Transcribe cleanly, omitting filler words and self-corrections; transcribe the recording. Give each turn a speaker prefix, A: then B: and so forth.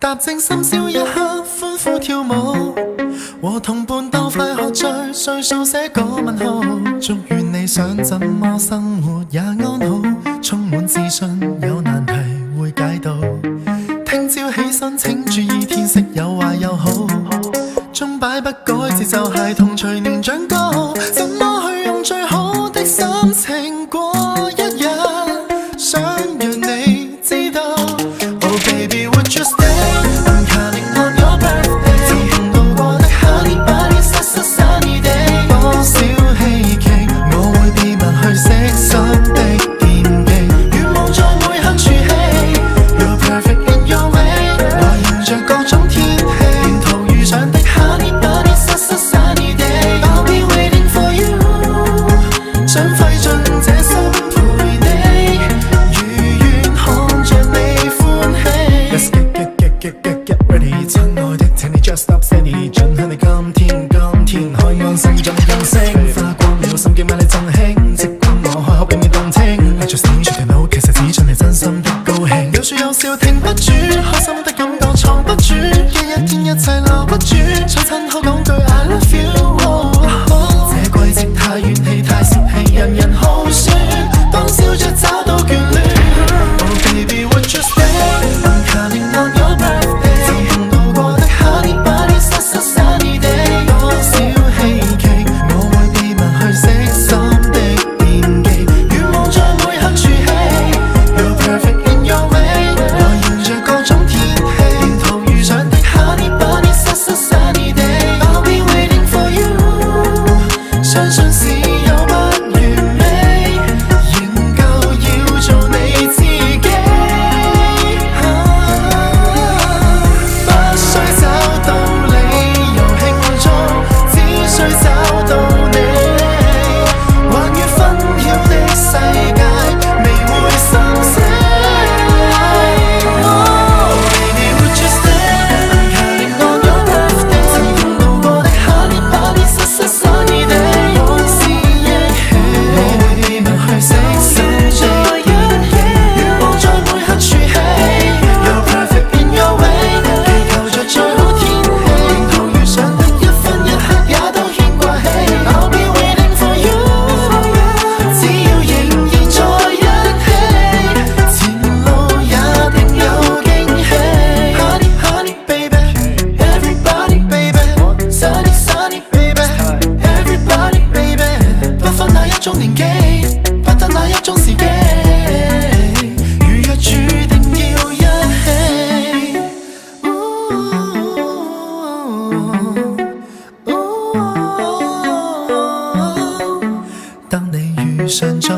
A: 踏正深宵一刻，歡呼跳舞，和同伴鬥快喝醉，歲數寫個問號。祝願你想怎麼生活也安好，充滿自信，有難題會解到。聽朝起身請注意天色有壞有好，鐘擺不改節奏孩童隨年長高，怎麼去用最好的心情過一日，想讓你知道。Oh baby would you stay？I'm counting on your birthday， 曾共度過的 honey bunny sunny day， 多少希冀我會秘密去悉心的惦記，願望在每刻儲起 You're perfect in your way， 來迎着各種天氣，沿途遇上的 honey bunny sunny day， I'll be waiting for you， 想費盡這心陪你，如願看着你歡喜。Let's get ready， 親愛的請你 just stop steady， 盡享你今天海岸盛盡人聲，花光了心機買你贈興，即管我開口俾你動聽。I just need you to know， 其實只準你真心的高興，有說有笑停不住，開心的感覺藏不住，一天一切留不住，想親口講句 I love you。這季節太怨氣太泄氣，人人好酸，當笑着找到眷戀。Oh baby would you stay？I'm counting on your birthday， 曾共度過的 honey bunny sunny day， 多少希冀我會秘密去悉心的惦記，願望在每刻儲起 You're perfect in your way， 來迎着各種天氣，沿途遇上的 honey bunny sunny day， I'll be waiting for you， 相信是有不完美，仍舊要做你自己。不需找到理由慶祝，只需找到你，橫越紛擾的世界，未會心死。Oh baby would you stay？I'm counting on your birthday， 曾共度過的 honey bunny sunny day， 往事憶起，我會秘密去悉心的惦記，願望在每刻儲起 You're perfect in your way， 祈求着最好天氣，沿途遇上的一分一刻也都牽掛起 I'll be waiting for you， 只要仍然在一起，前路也定有驚喜。Honey honey baby everybody baby sunny baby everybody baby， 不分哪一種年紀，不得哪一種時機，如若注定要一起。當你遇上再